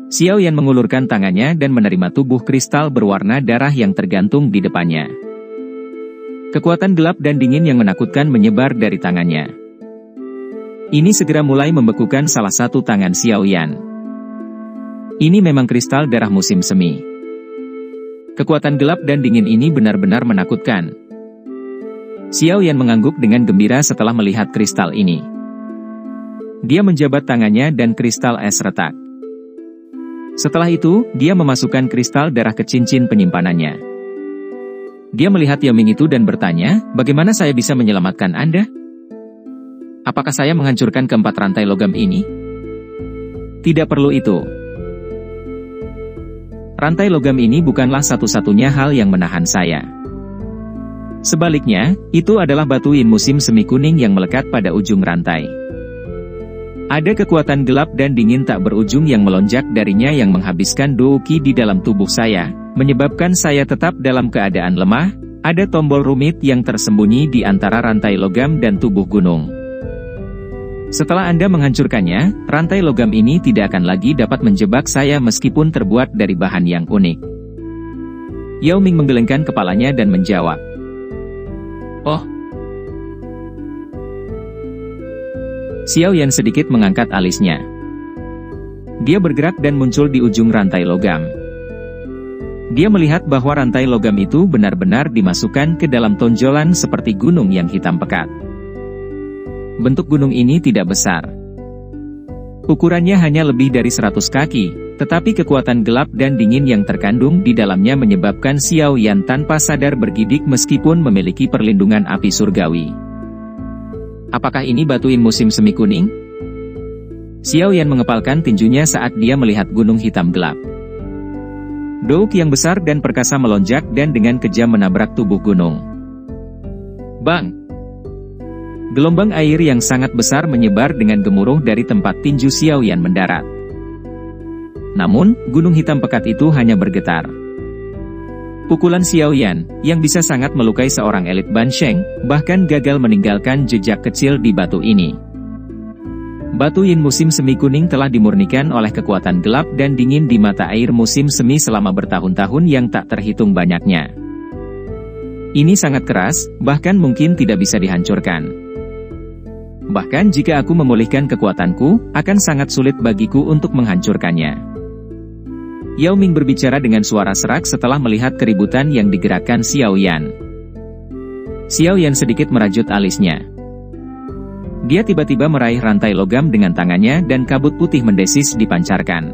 Xiao Yan mengulurkan tangannya dan menerima tubuh kristal berwarna darah yang tergantung di depannya. Kekuatan gelap dan dingin yang menakutkan menyebar dari tangannya. Ini segera mulai membekukan salah satu tangan Xiao Yan. Ini memang kristal darah musim semi. Kekuatan gelap dan dingin ini benar-benar menakutkan. Xiao Yan mengangguk dengan gembira setelah melihat kristal ini. Dia menjabat tangannya dan kristal es retak. Setelah itu, dia memasukkan kristal darah ke cincin penyimpanannya. Dia melihat Yao Ming itu dan bertanya, "Bagaimana saya bisa menyelamatkan Anda? Apakah saya menghancurkan keempat rantai logam ini?" "Tidak perlu itu. Rantai logam ini bukanlah satu-satunya hal yang menahan saya. Sebaliknya, itu adalah batu yin musim semi kuning yang melekat pada ujung rantai. Ada kekuatan gelap dan dingin tak berujung yang melonjak darinya yang menghabiskan dou qi di dalam tubuh saya, menyebabkan saya tetap dalam keadaan lemah. Ada tombol rumit yang tersembunyi di antara rantai logam dan tubuh gunung. Setelah Anda menghancurkannya, rantai logam ini tidak akan lagi dapat menjebak saya meskipun terbuat dari bahan yang unik." Yao Ming menggelengkan kepalanya dan menjawab, "Oh." Xiao Yan sedikit mengangkat alisnya. Dia bergerak dan muncul di ujung rantai logam. Dia melihat bahwa rantai logam itu benar-benar dimasukkan ke dalam tonjolan seperti gunung yang hitam pekat. Bentuk gunung ini tidak besar. Ukurannya hanya lebih dari 100 kaki, tetapi kekuatan gelap dan dingin yang terkandung di dalamnya menyebabkan Xiao Yan tanpa sadar bergidik meskipun memiliki perlindungan api surgawi. "Apakah ini batu yin musim semi kuning?" Xiao Yan mengepalkan tinjunya saat dia melihat gunung hitam gelap. Dou qi yang besar dan perkasa melonjak dan dengan kejam menabrak tubuh gunung. Bang! Gelombang air yang sangat besar menyebar dengan gemuruh dari tempat tinju Xiao Yan mendarat. Namun, gunung hitam pekat itu hanya bergetar. Pukulan Xiao Yan, yang bisa sangat melukai seorang elit Ban Sheng, bahkan gagal meninggalkan jejak kecil di batu ini. Batu yin musim semi kuning telah dimurnikan oleh kekuatan gelap dan dingin di mata air musim semi selama bertahun-tahun yang tak terhitung banyaknya. Ini sangat keras, bahkan mungkin tidak bisa dihancurkan. Bahkan jika aku memulihkan kekuatanku, akan sangat sulit bagiku untuk menghancurkannya. Yao Ming berbicara dengan suara serak setelah melihat keributan yang digerakkan Xiao Yan. Xiao Yan sedikit merajut alisnya. Dia tiba-tiba meraih rantai logam dengan tangannya dan kabut putih mendesis dipancarkan.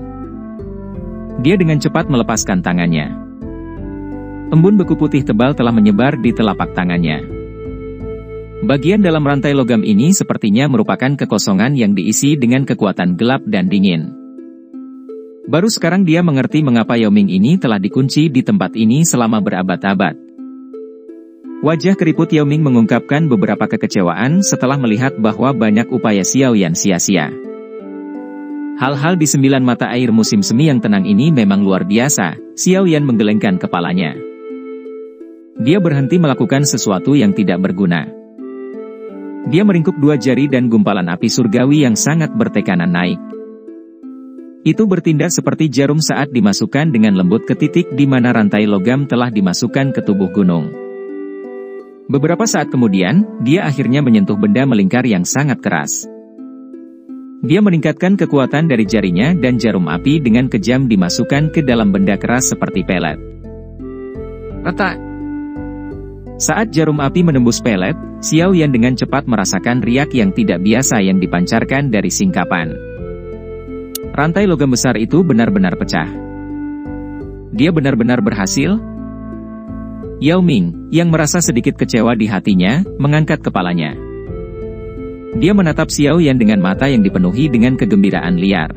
Dia dengan cepat melepaskan tangannya. Embun beku putih tebal telah menyebar di telapak tangannya. Bagian dalam rantai logam ini sepertinya merupakan kekosongan yang diisi dengan kekuatan gelap dan dingin. Baru sekarang dia mengerti mengapa Yao Ming ini telah dikunci di tempat ini selama berabad-abad. Wajah keriput Yao Ming mengungkapkan beberapa kekecewaan setelah melihat bahwa banyak upaya Xiao Yan sia-sia. Hal-hal di 9 mata air musim semi yang tenang ini memang luar biasa. Xiao Yan menggelengkan kepalanya. Dia berhenti melakukan sesuatu yang tidak berguna. Dia meringkuk 2 jari dan gumpalan api surgawi yang sangat bertekanan naik. Itu bertindak seperti jarum saat dimasukkan dengan lembut ke titik di mana rantai logam telah dimasukkan ke tubuh gunung. Beberapa saat kemudian, dia akhirnya menyentuh benda melingkar yang sangat keras. Dia meningkatkan kekuatan dari jarinya dan jarum api dengan kejam dimasukkan ke dalam benda keras seperti pelet. Retak! Saat jarum api menembus pelet, Xiao Yan dengan cepat merasakan riak yang tidak biasa yang dipancarkan dari singkapan. Rantai logam besar itu benar-benar pecah. Dia benar-benar berhasil? Yao Ming, yang merasa sedikit kecewa di hatinya, mengangkat kepalanya. Dia menatap Xiao Yan dengan mata yang dipenuhi dengan kegembiraan liar.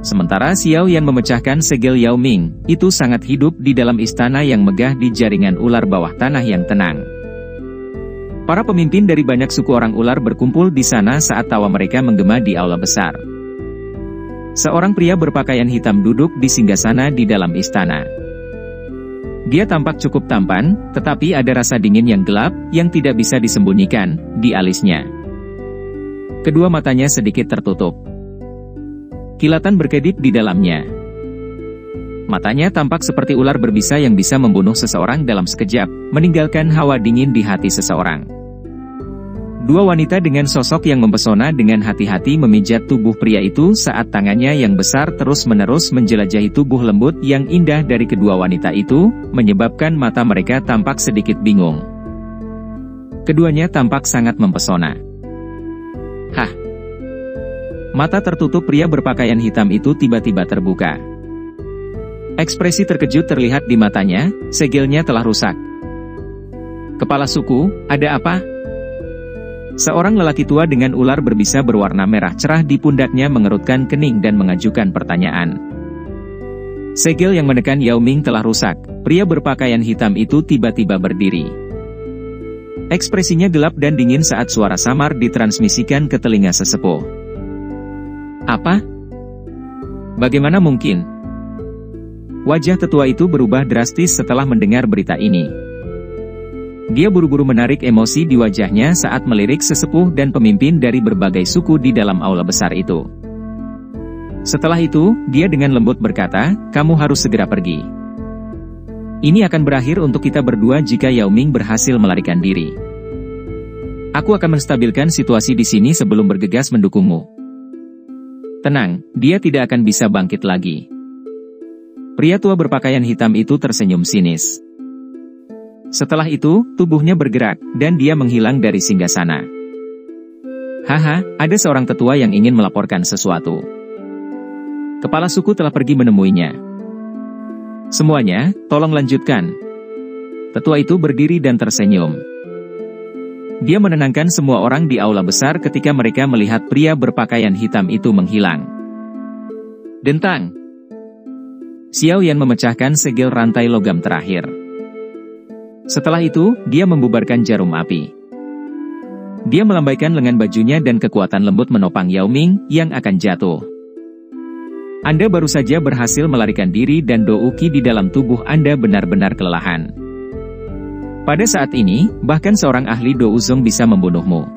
Sementara Xiao Yan memecahkan segel Yao Ming, itu sangat hidup di dalam istana yang megah di jaringan ular bawah tanah yang tenang. Para pemimpin dari banyak suku orang ular berkumpul di sana saat tawa mereka menggema di aula besar. Seorang pria berpakaian hitam duduk di singgasana di dalam istana. Dia tampak cukup tampan, tetapi ada rasa dingin yang gelap, yang tidak bisa disembunyikan, di alisnya. Kedua matanya sedikit tertutup. Kilatan berkedip di dalamnya. Matanya tampak seperti ular berbisa yang bisa membunuh seseorang dalam sekejap, meninggalkan hawa dingin di hati seseorang. Dua wanita dengan sosok yang mempesona dengan hati-hati memijat tubuh pria itu saat tangannya yang besar terus-menerus menjelajahi tubuh lembut yang indah dari kedua wanita itu, menyebabkan mata mereka tampak sedikit bingung. Keduanya tampak sangat mempesona. Hah! Mata tertutup pria berpakaian hitam itu tiba-tiba terbuka. Ekspresi terkejut terlihat di matanya, segelnya telah rusak. Kepala suku, ada apa? Seorang lelaki tua dengan ular berbisa berwarna merah cerah di pundaknya mengerutkan kening dan mengajukan pertanyaan. Segel yang menekan Yao Ming telah rusak, pria berpakaian hitam itu tiba-tiba berdiri. Ekspresinya gelap dan dingin saat suara samar ditransmisikan ke telinga sesepuh. Apa? Bagaimana mungkin? Wajah tetua itu berubah drastis setelah mendengar berita ini. Dia buru-buru menarik emosi di wajahnya saat melirik sesepuh dan pemimpin dari berbagai suku di dalam aula besar itu. Setelah itu, dia dengan lembut berkata, "Kamu harus segera pergi. Ini akan berakhir untuk kita berdua jika Yao Ming berhasil melarikan diri. Aku akan menstabilkan situasi di sini sebelum bergegas mendukungmu." Tenang, dia tidak akan bisa bangkit lagi. Pria tua berpakaian hitam itu tersenyum sinis. Setelah itu, tubuhnya bergerak, dan dia menghilang dari singgasana. Haha, ada seorang tetua yang ingin melaporkan sesuatu. Kepala suku telah pergi menemuinya. Semuanya, tolong lanjutkan. Tetua itu berdiri dan tersenyum. Dia menenangkan semua orang di aula besar ketika mereka melihat pria berpakaian hitam itu menghilang. Dentang! Xiao Yan memecahkan segel rantai logam terakhir. Setelah itu, dia membubarkan jarum api. Dia melambaikan lengan bajunya dan kekuatan lembut menopang Yao Ming yang akan jatuh. Anda baru saja berhasil melarikan diri dan Dou Qi di dalam tubuh Anda benar-benar kelelahan. Pada saat ini, bahkan seorang ahli Dou Zong bisa membunuhmu.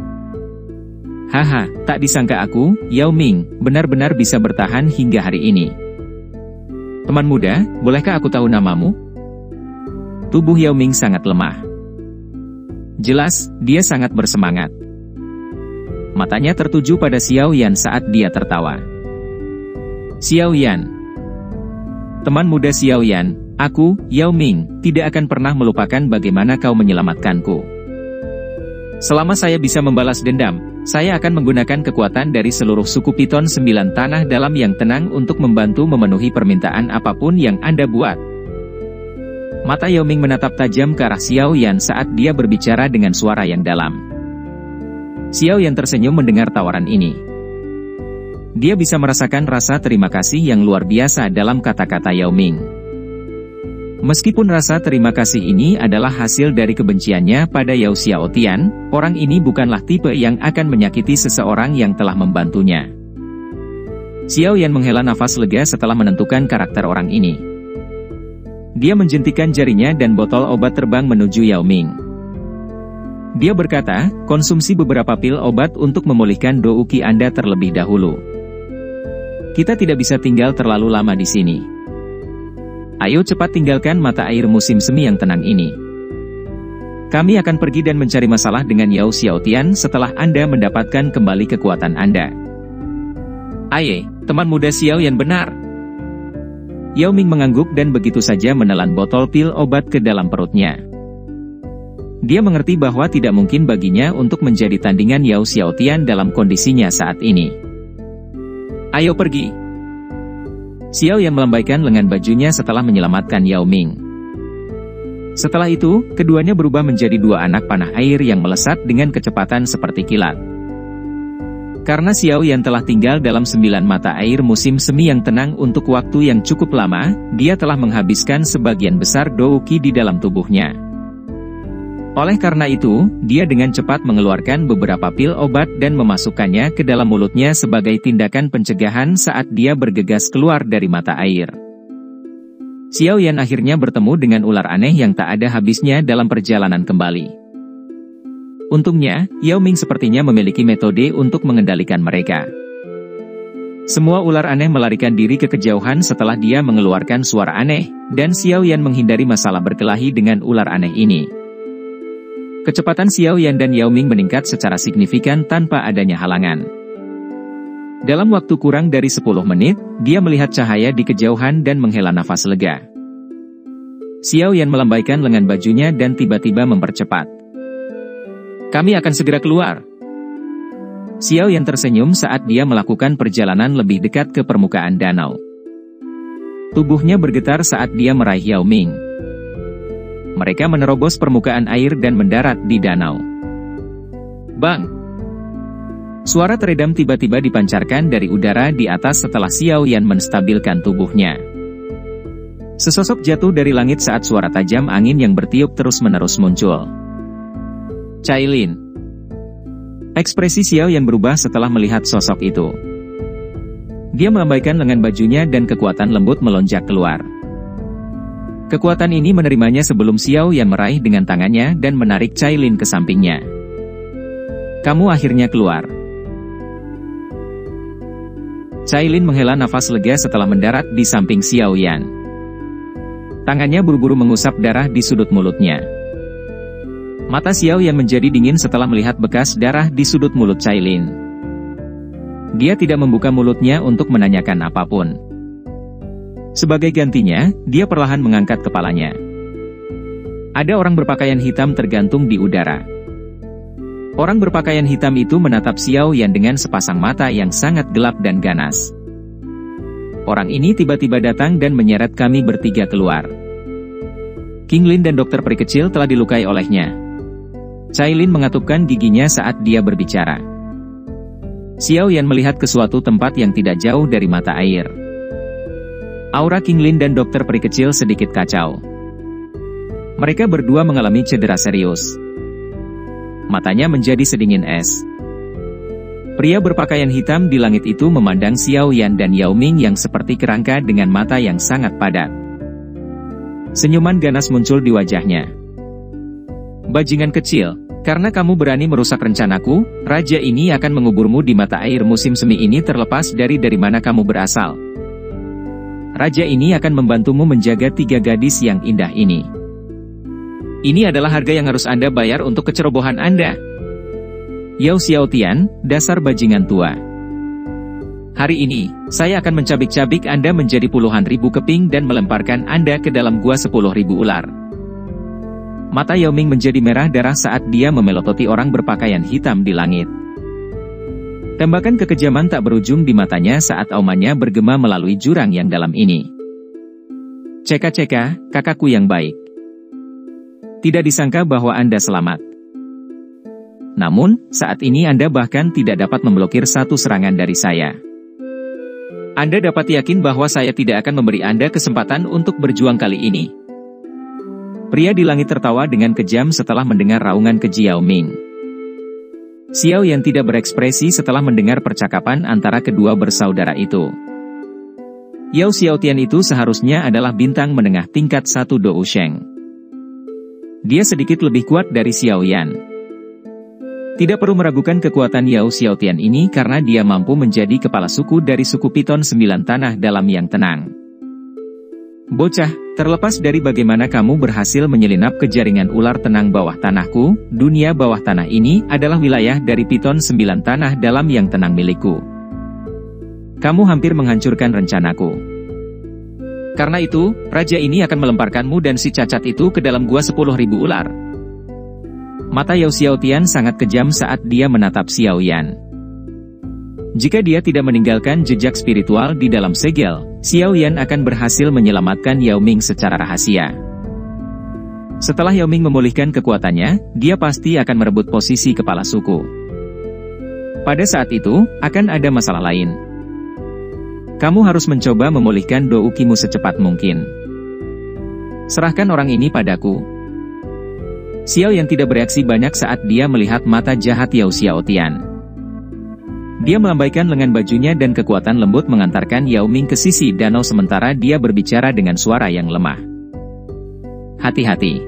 Haha, tak disangka aku, Yao Ming, benar-benar bisa bertahan hingga hari ini. Teman muda, bolehkah aku tahu namamu? Tubuh Yao Ming sangat lemah. Jelas, dia sangat bersemangat. Matanya tertuju pada Xiao Yan saat dia tertawa. Xiao Yan. Teman muda Xiao Yan, aku, Yao Ming, tidak akan pernah melupakan bagaimana kau menyelamatkanku. Selama saya bisa membalas dendam, saya akan menggunakan kekuatan dari seluruh suku Piton 9 tanah dalam yang tenang untuk membantu memenuhi permintaan apapun yang Anda buat. Mata Yao Ming menatap tajam ke arah Xiao Yan saat dia berbicara dengan suara yang dalam. Xiao Yan tersenyum mendengar tawaran ini. Dia bisa merasakan rasa terima kasih yang luar biasa dalam kata-kata Yao Ming. Meskipun rasa terima kasih ini adalah hasil dari kebenciannya pada Yao Xiaotian, orang ini bukanlah tipe yang akan menyakiti seseorang yang telah membantunya. Xiao Yan menghela nafas lega setelah menentukan karakter orang ini. Dia menjentikan jarinya dan botol obat terbang menuju Yao Ming. Dia berkata, konsumsi beberapa pil obat untuk memulihkan Dou Qi Anda terlebih dahulu. Kita tidak bisa tinggal terlalu lama di sini. Ayo cepat tinggalkan mata air musim semi yang tenang ini. Kami akan pergi dan mencari masalah dengan Yao Xiaotian setelah Anda mendapatkan kembali kekuatan Anda. Aye, teman muda Xiao Yan benar. Yao Ming mengangguk dan begitu saja menelan botol pil obat ke dalam perutnya. Dia mengerti bahwa tidak mungkin baginya untuk menjadi tandingan Yao Xiaotian dalam kondisinya saat ini. Ayo pergi. Xiao Yan melambaikan lengan bajunya setelah menyelamatkan Yao Ming. Setelah itu, keduanya berubah menjadi dua anak panah air yang melesat dengan kecepatan seperti kilat. Karena Xiao Yan telah tinggal dalam 9 mata air musim semi yang tenang untuk waktu yang cukup lama, dia telah menghabiskan sebagian besar Dou Qi di dalam tubuhnya. Oleh karena itu, dia dengan cepat mengeluarkan beberapa pil obat dan memasukkannya ke dalam mulutnya sebagai tindakan pencegahan saat dia bergegas keluar dari mata air. Xiao Yan akhirnya bertemu dengan ular aneh yang tak ada habisnya dalam perjalanan kembali. Untungnya, Yao Ming sepertinya memiliki metode untuk mengendalikan mereka. Semua ular aneh melarikan diri ke kejauhan setelah dia mengeluarkan suara aneh, dan Xiao Yan menghindari masalah berkelahi dengan ular aneh ini. Kecepatan Xiao Yan dan Yao Ming meningkat secara signifikan tanpa adanya halangan. Dalam waktu kurang dari 10 menit, dia melihat cahaya di kejauhan dan menghela nafas lega. Xiao Yan melambaikan lengan bajunya dan tiba-tiba mempercepat. "Kami akan segera keluar." Xiao Yan tersenyum saat dia melakukan perjalanan lebih dekat ke permukaan danau. Tubuhnya bergetar saat dia meraih Yao Ming. Mereka menerobos permukaan air dan mendarat di danau. Bang! Suara teredam tiba-tiba dipancarkan dari udara di atas setelah Xiao Yan menstabilkan tubuhnya. Sesosok jatuh dari langit saat suara tajam angin yang bertiup terus-menerus muncul. Cailin. Ekspresi Xiao Yan berubah setelah melihat sosok itu. Dia melambaikan lengan bajunya dan kekuatan lembut melonjak keluar. Kekuatan ini menerimanya sebelum Xiao Yan meraih dengan tangannya dan menarik Cailin ke sampingnya. "Kamu akhirnya keluar." Cailin menghela nafas lega setelah mendarat di samping Xiao Yan. Tangannya buru-buru mengusap darah di sudut mulutnya. Mata Xiao Yan menjadi dingin setelah melihat bekas darah di sudut mulut Cailin. Dia tidak membuka mulutnya untuk menanyakan apapun. Sebagai gantinya, dia perlahan mengangkat kepalanya. Ada orang berpakaian hitam tergantung di udara. Orang berpakaian hitam itu menatap Xiao Yan dengan sepasang mata yang sangat gelap dan ganas. Orang ini tiba-tiba datang dan menyeret kami bertiga keluar. King Lin dan dokter peri kecil telah dilukai olehnya. Cailin mengatupkan giginya saat dia berbicara. Xiao Yan melihat ke suatu tempat yang tidak jauh dari mata air. Aura King Lin dan dokter peri kecil sedikit kacau. Mereka berdua mengalami cedera serius. Matanya menjadi sedingin es. Pria berpakaian hitam di langit itu memandang Xiao Yan dan Yao Ming yang seperti kerangka dengan mata yang sangat padat. Senyuman ganas muncul di wajahnya. "Bajingan kecil, karena kamu berani merusak rencanaku, raja ini akan menguburmu di mata air musim semi ini terlepas dari mana kamu berasal. Raja ini akan membantumu menjaga 3 gadis yang indah ini. Ini adalah harga yang harus Anda bayar untuk kecerobohan Anda. Yao Xiaotian, dasar bajingan tua. Hari ini, saya akan mencabik-cabik Anda menjadi puluhan ribu keping dan melemparkan Anda ke dalam gua 10.000 ular." Mata Yao Ming menjadi merah darah saat dia memelototi orang berpakaian hitam di langit. Tembakan kekejaman tak berujung di matanya saat aumannya bergema melalui jurang yang dalam ini. "Ceka-ceka, kakakku yang baik. Tidak disangka bahwa Anda selamat. Namun, saat ini Anda bahkan tidak dapat memblokir satu serangan dari saya. Anda dapat yakin bahwa saya tidak akan memberi Anda kesempatan untuk berjuang kali ini." Pria di langit tertawa dengan kejam setelah mendengar raungan keji Yao Ming. Xiao Yan tidak berekspresi setelah mendengar percakapan antara kedua bersaudara itu. Yao Xiaotian itu seharusnya adalah bintang menengah tingkat 1 Dou Sheng. Dia sedikit lebih kuat dari Xiao Yan. Tidak perlu meragukan kekuatan Yao Xiaotian ini karena dia mampu menjadi kepala suku dari suku Piton 9 Tanah Dalam yang tenang. "Bocah, terlepas dari bagaimana kamu berhasil menyelinap ke jaringan ular tenang bawah tanahku, dunia bawah tanah ini adalah wilayah dari Piton 9 Tanah Dalam yang tenang milikku. Kamu hampir menghancurkan rencanaku. Karena itu, raja ini akan melemparkanmu dan si cacat itu ke dalam gua 10.000 ular." Mata Yao Xiaotian sangat kejam saat dia menatap Xiao Yan. Jika dia tidak meninggalkan jejak spiritual di dalam segel, Xiao Yan akan berhasil menyelamatkan Yao Ming secara rahasia. Setelah Yao Ming memulihkan kekuatannya, dia pasti akan merebut posisi kepala suku. Pada saat itu, akan ada masalah lain. Kamu harus mencoba memulihkan Dou Qimu secepat mungkin. Serahkan orang ini padaku. Xiao Yan tidak bereaksi banyak saat dia melihat mata jahat Yao Xiaotian. Dia melambaikan lengan bajunya dan kekuatan lembut mengantarkan Yao Ming ke sisi danau sementara dia berbicara dengan suara yang lemah. "Hati-hati.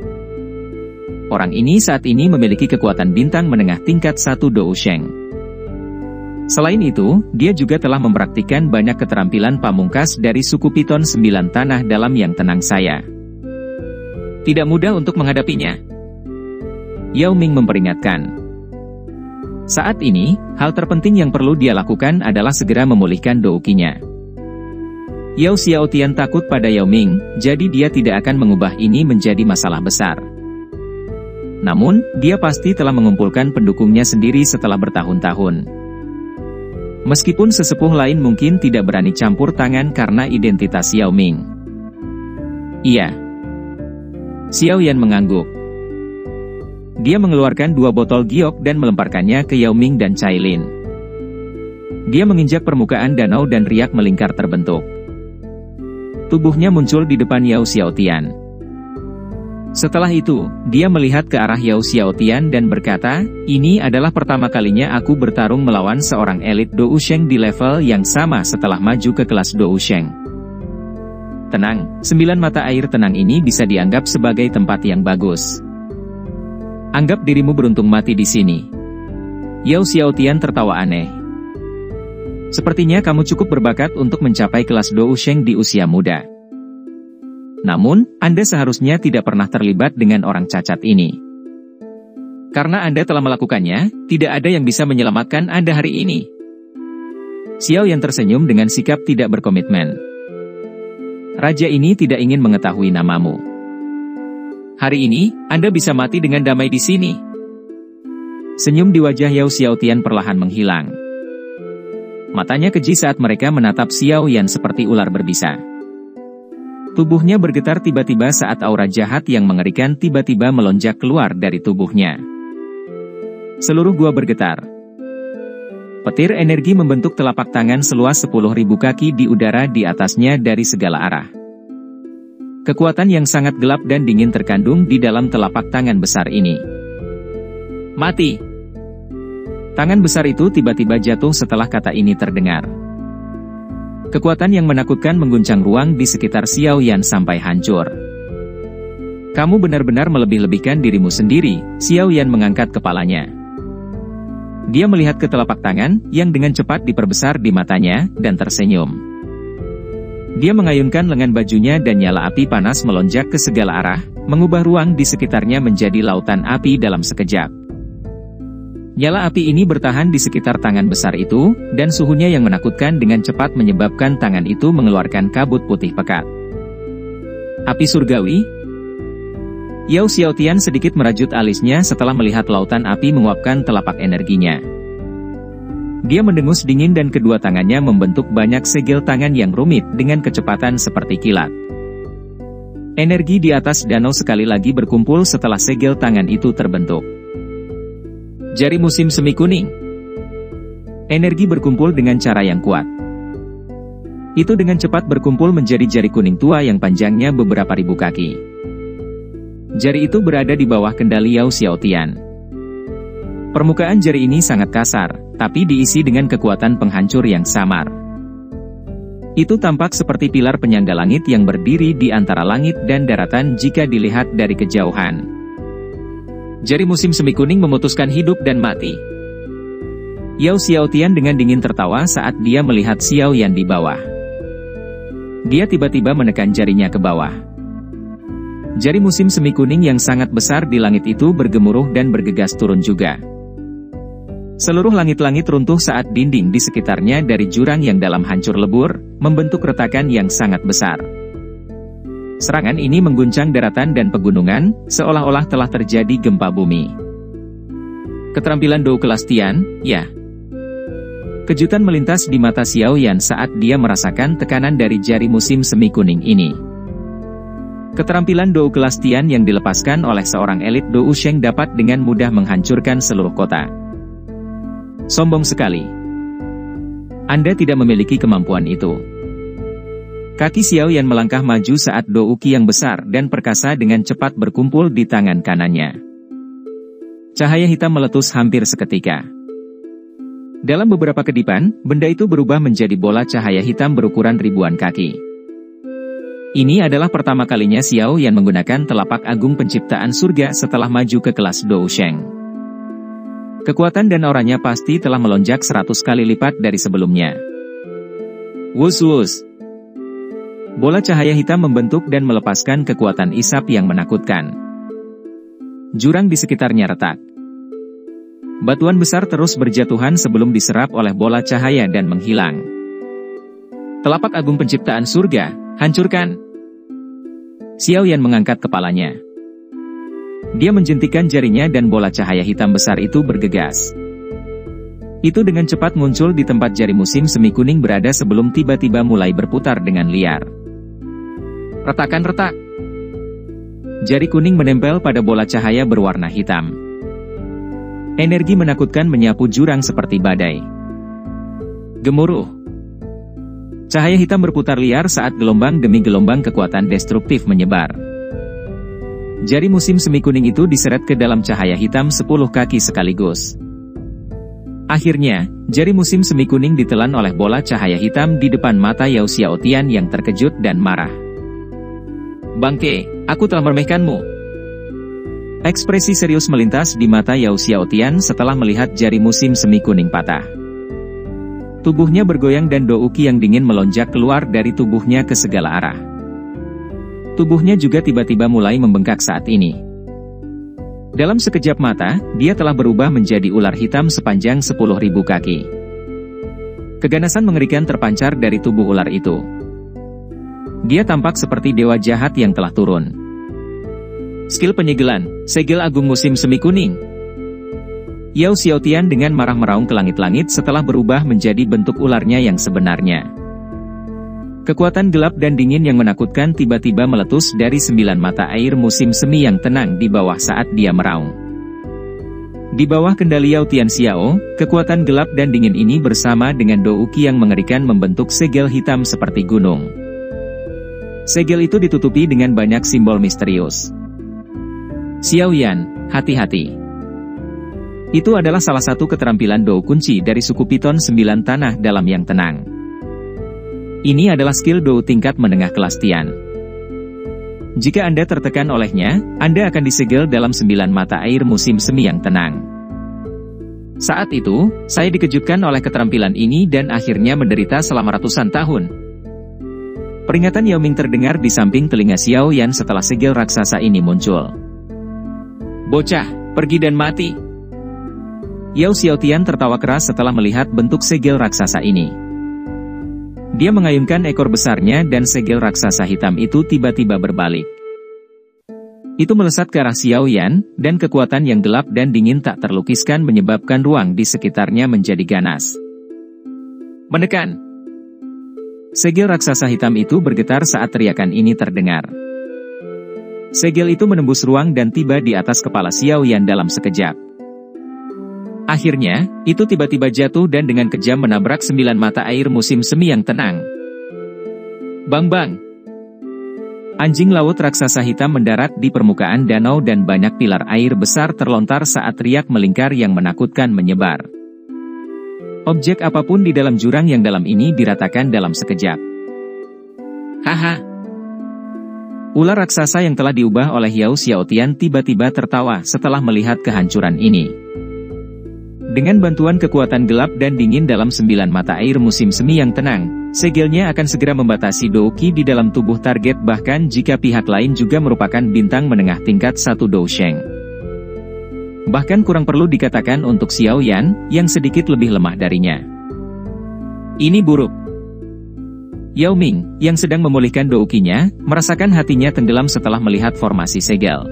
Orang ini saat ini memiliki kekuatan bintang menengah tingkat 1 Dou Sheng. Selain itu, dia juga telah mempraktikkan banyak keterampilan pamungkas dari suku Piton 9 tanah dalam yang tenang saya. Tidak mudah untuk menghadapinya. Yao Ming memperingatkan. Saat ini, hal terpenting yang perlu dia lakukan adalah segera memulihkan doukinya. Yao Xiaotian takut pada Yao Ming, jadi dia tidak akan mengubah ini menjadi masalah besar. Namun, dia pasti telah mengumpulkan pendukungnya sendiri setelah bertahun-tahun. Meskipun sesepuh lain mungkin tidak berani campur tangan karena identitas Yao Ming. Iya. Xiao Yan mengangguk. Dia mengeluarkan 2 botol giok dan melemparkannya ke Yao Ming dan Cailin. Dia menginjak permukaan danau dan riak melingkar terbentuk. Tubuhnya muncul di depan Yao Xiaotian. Setelah itu, dia melihat ke arah Yao Xiaotian dan berkata, ini adalah pertama kalinya aku bertarung melawan seorang elit Dousheng di level yang sama setelah maju ke kelas Dousheng. Tenang, 9 mata air tenang ini bisa dianggap sebagai tempat yang bagus. Anggap dirimu beruntung mati di sini. Yao Xiaotian tertawa aneh. Sepertinya kamu cukup berbakat untuk mencapai kelas Dousheng di usia muda. Namun, Anda seharusnya tidak pernah terlibat dengan orang cacat ini. Karena Anda telah melakukannya, tidak ada yang bisa menyelamatkan Anda hari ini. Xiao Yan tersenyum dengan sikap tidak berkomitmen. Raja ini tidak ingin mengetahui namamu. Hari ini, Anda bisa mati dengan damai di sini. Senyum di wajah Yao Xiaotian perlahan menghilang. Matanya keji saat mereka menatap Xiao Yan seperti ular berbisa. Tubuhnya bergetar tiba-tiba saat aura jahat yang mengerikan tiba-tiba melonjak keluar dari tubuhnya. Seluruh gua bergetar. Petir energi membentuk telapak tangan seluas 10.000 kaki di udara di atasnya dari segala arah. Kekuatan yang sangat gelap dan dingin terkandung di dalam telapak tangan besar ini. Mati! Tangan besar itu tiba-tiba jatuh setelah kata ini terdengar. Kekuatan yang menakutkan mengguncang ruang di sekitar Xiao Yan sampai hancur. Kamu benar-benar melebih-lebihkan dirimu sendiri, Xiao Yan mengangkat kepalanya. Dia melihat ke telapak tangan, yang dengan cepat diperbesar di matanya, dan tersenyum. Dia mengayunkan lengan bajunya dan nyala api panas melonjak ke segala arah, mengubah ruang di sekitarnya menjadi lautan api dalam sekejap. Nyala api ini bertahan di sekitar tangan besar itu, dan suhunya yang menakutkan dengan cepat menyebabkan tangan itu mengeluarkan kabut putih pekat. Api surgawi? Yao Xiaotian sedikit merajut alisnya setelah melihat lautan api menguapkan telapak energinya. Dia mendengus dingin dan kedua tangannya membentuk banyak segel tangan yang rumit dengan kecepatan seperti kilat. Energi di atas danau sekali lagi berkumpul setelah segel tangan itu terbentuk. Jari musim semi kuning. Energi berkumpul dengan cara yang kuat. Itu dengan cepat berkumpul menjadi jari kuning tua yang panjangnya beberapa ribu kaki. Jari itu berada di bawah kendali Yao Xiaotian. Permukaan jari ini sangat kasar, tapi diisi dengan kekuatan penghancur yang samar. Itu tampak seperti pilar penyangga langit yang berdiri di antara langit dan daratan jika dilihat dari kejauhan. Jari musim semi kuning memutuskan hidup dan mati. Yao Xiaotian dengan dingin tertawa saat dia melihat Xiao Yan di bawah. Dia tiba-tiba menekan jarinya ke bawah. Jari musim semi kuning yang sangat besar di langit itu bergemuruh dan bergegas turun juga. Seluruh langit-langit runtuh saat dinding di sekitarnya dari jurang yang dalam hancur lebur, membentuk retakan yang sangat besar. Serangan ini mengguncang daratan dan pegunungan, seolah-olah telah terjadi gempa bumi. Keterampilan Dou kelas Tian, ya. Kejutan melintas di mata Xiao Yan saat dia merasakan tekanan dari jari musim semi kuning ini. Keterampilan Dou kelas Tian yang dilepaskan oleh seorang elit Dousheng dapat dengan mudah menghancurkan seluruh kota. Sombong sekali. Anda tidak memiliki kemampuan itu. Kaki Xiao Yan melangkah maju saat douki yang besar dan perkasa dengan cepat berkumpul di tangan kanannya. Cahaya hitam meletus hampir seketika. Dalam beberapa kedipan, benda itu berubah menjadi bola cahaya hitam berukuran ribuan kaki. Ini adalah pertama kalinya Xiao Yan menggunakan telapak agung penciptaan surga setelah maju ke kelas Dousheng. Kekuatan dan auranya pasti telah melonjak 100 kali lipat dari sebelumnya. Wus wus. Bola cahaya hitam membentuk dan melepaskan kekuatan isap yang menakutkan. Jurang di sekitarnya retak. Batuan besar terus berjatuhan sebelum diserap oleh bola cahaya dan menghilang. Telapak agung penciptaan surga, hancurkan! Xiao Yan mengangkat kepalanya. Dia menjentikan jarinya dan bola cahaya hitam besar itu bergegas. Itu dengan cepat muncul di tempat jari musim semi kuning berada sebelum tiba-tiba mulai berputar dengan liar. Retakan retak. Jari kuning menempel pada bola cahaya berwarna hitam. Energi menakutkan menyapu jurang seperti badai. Gemuruh. Cahaya hitam berputar liar saat gelombang demi gelombang kekuatan destruktif menyebar. Jari musim semi kuning itu diseret ke dalam cahaya hitam 10 kaki sekaligus. Akhirnya, jari musim semi kuning ditelan oleh bola cahaya hitam di depan mata Yao Xiaotian yang terkejut dan marah. Bangke, aku telah meremehkanmu. Ekspresi serius melintas di mata Yao Xiaotian setelah melihat jari musim semi kuning patah. Tubuhnya bergoyang dan douki yang dingin melonjak keluar dari tubuhnya ke segala arah. Tubuhnya juga tiba-tiba mulai membengkak saat ini. Dalam sekejap mata, dia telah berubah menjadi ular hitam sepanjang 10.000 kaki. Keganasan mengerikan terpancar dari tubuh ular itu. Dia tampak seperti dewa jahat yang telah turun. Skill penyegelan, segel agung musim semi kuning. Yao Xiaotian dengan marah meraung ke langit-langit setelah berubah menjadi bentuk ularnya yang sebenarnya. Kekuatan gelap dan dingin yang menakutkan tiba-tiba meletus dari 9 mata air musim semi yang tenang di bawah saat dia meraung. Di bawah kendali Yao Tianxiao, kekuatan gelap dan dingin ini bersama dengan douki yang mengerikan membentuk segel hitam seperti gunung. Segel itu ditutupi dengan banyak simbol misterius. Xiao Yan, hati-hati. Itu adalah salah satu keterampilan dou kunci dari suku Piton 9 tanah dalam yang tenang. Ini adalah skill dou tingkat menengah kelas Tian. Jika Anda tertekan olehnya, Anda akan disegel dalam 9 mata air musim semi yang tenang. Saat itu, saya dikejutkan oleh keterampilan ini dan akhirnya menderita selama ratusan tahun. Peringatan Yao Ming terdengar di samping telinga Xiao Yan setelah segel raksasa ini muncul. Bocah, pergi dan mati! Yao Xiaotian tertawa keras setelah melihat bentuk segel raksasa ini. Dia mengayunkan ekor besarnya dan segel raksasa hitam itu tiba-tiba berbalik. Itu melesat ke arah Xiao Yan, dan kekuatan yang gelap dan dingin tak terlukiskan menyebabkan ruang di sekitarnya menjadi ganas. Menekan! Segel raksasa hitam itu bergetar saat teriakan ini terdengar. Segel itu menembus ruang dan tiba di atas kepala Xiao Yan dalam sekejap. Akhirnya, itu tiba-tiba jatuh dan dengan kejam menabrak 9 mata air musim semi yang tenang. Bang-bang! Anjing laut raksasa hitam mendarat di permukaan danau dan banyak pilar air besar terlontar saat riak melingkar yang menakutkan menyebar. Objek apapun di dalam jurang yang dalam ini diratakan dalam sekejap. Haha! Ular raksasa yang telah diubah oleh Yao Xiaotian tiba-tiba tertawa setelah melihat kehancuran ini. Dengan bantuan kekuatan gelap dan dingin dalam 9 mata air musim semi yang tenang, segelnya akan segera membatasi douki di dalam tubuh target bahkan jika pihak lain juga merupakan bintang menengah tingkat 1 dousheng. Bahkan kurang perlu dikatakan untuk Xiao Yan, yang sedikit lebih lemah darinya. Ini buruk. Yao Ming, yang sedang memulihkan doukinya, merasakan hatinya tenggelam setelah melihat formasi segel.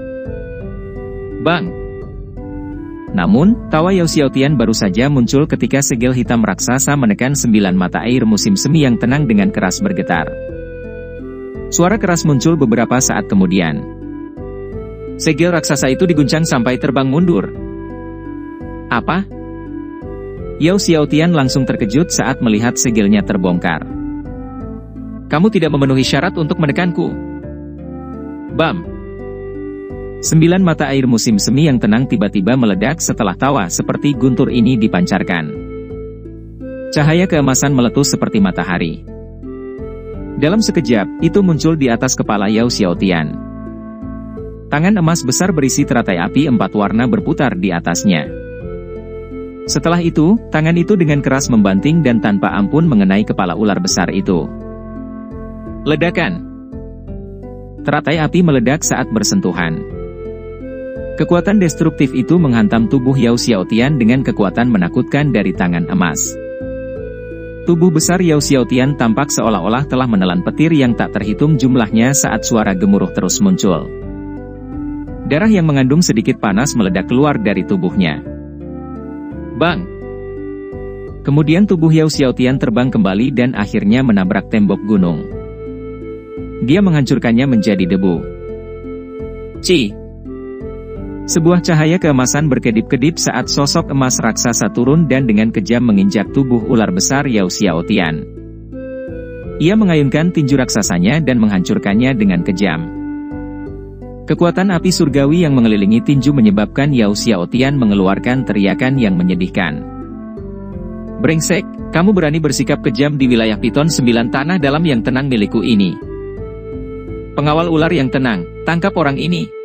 Bang! Namun, tawa Yao Xiaotian baru saja muncul ketika segel hitam raksasa menekan 9 mata air musim semi yang tenang dengan keras bergetar. Suara keras muncul beberapa saat kemudian. Segel raksasa itu diguncang sampai terbang mundur. Apa? Yao Xiaotian langsung terkejut saat melihat segelnya terbongkar. Kamu tidak memenuhi syarat untuk menekanku. Bam! 9 mata air musim semi yang tenang tiba-tiba meledak setelah tawa seperti guntur ini dipancarkan. Cahaya keemasan meletus seperti matahari. Dalam sekejap, itu muncul di atas kepala Yao Xiaotian. Tangan emas besar berisi teratai api 4 warna berputar di atasnya. Setelah itu, tangan itu dengan keras membanting dan tanpa ampun mengenai kepala ular besar itu. Ledakan. Teratai api meledak saat bersentuhan. Kekuatan destruktif itu menghantam tubuh Yao Xiaotian dengan kekuatan menakutkan dari tangan emas. Tubuh besar Yao Xiaotian tampak seolah-olah telah menelan petir yang tak terhitung jumlahnya saat suara gemuruh terus muncul. Darah yang mengandung sedikit panas meledak keluar dari tubuhnya. Bang! Kemudian tubuh Yao Xiaotian terbang kembali dan akhirnya menabrak tembok gunung. Dia menghancurkannya menjadi debu. Ci! Sebuah cahaya keemasan berkedip-kedip saat sosok emas raksasa turun dan dengan kejam menginjak tubuh ular besar Yao Xiaotian. Ia mengayunkan tinju raksasanya dan menghancurkannya dengan kejam. Kekuatan api surgawi yang mengelilingi tinju menyebabkan Yao Xiaotian mengeluarkan teriakan yang menyedihkan. Brengsek, kamu berani bersikap kejam di wilayah Piton 9 tanah dalam yang tenang milikku ini. Pengawal ular yang tenang, tangkap orang ini.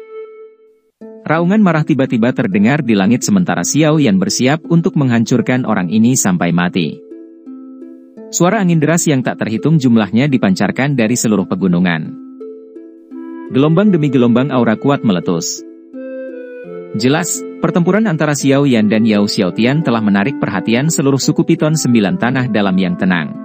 Raungan marah tiba-tiba terdengar di langit sementara Xiao Yan bersiap untuk menghancurkan orang ini sampai mati. Suara angin deras yang tak terhitung jumlahnya dipancarkan dari seluruh pegunungan. Gelombang demi gelombang aura kuat meletus. Jelas, pertempuran antara Xiao Yan dan Yao Xiaotian telah menarik perhatian seluruh suku Piton 9 tanah dalam yang tenang.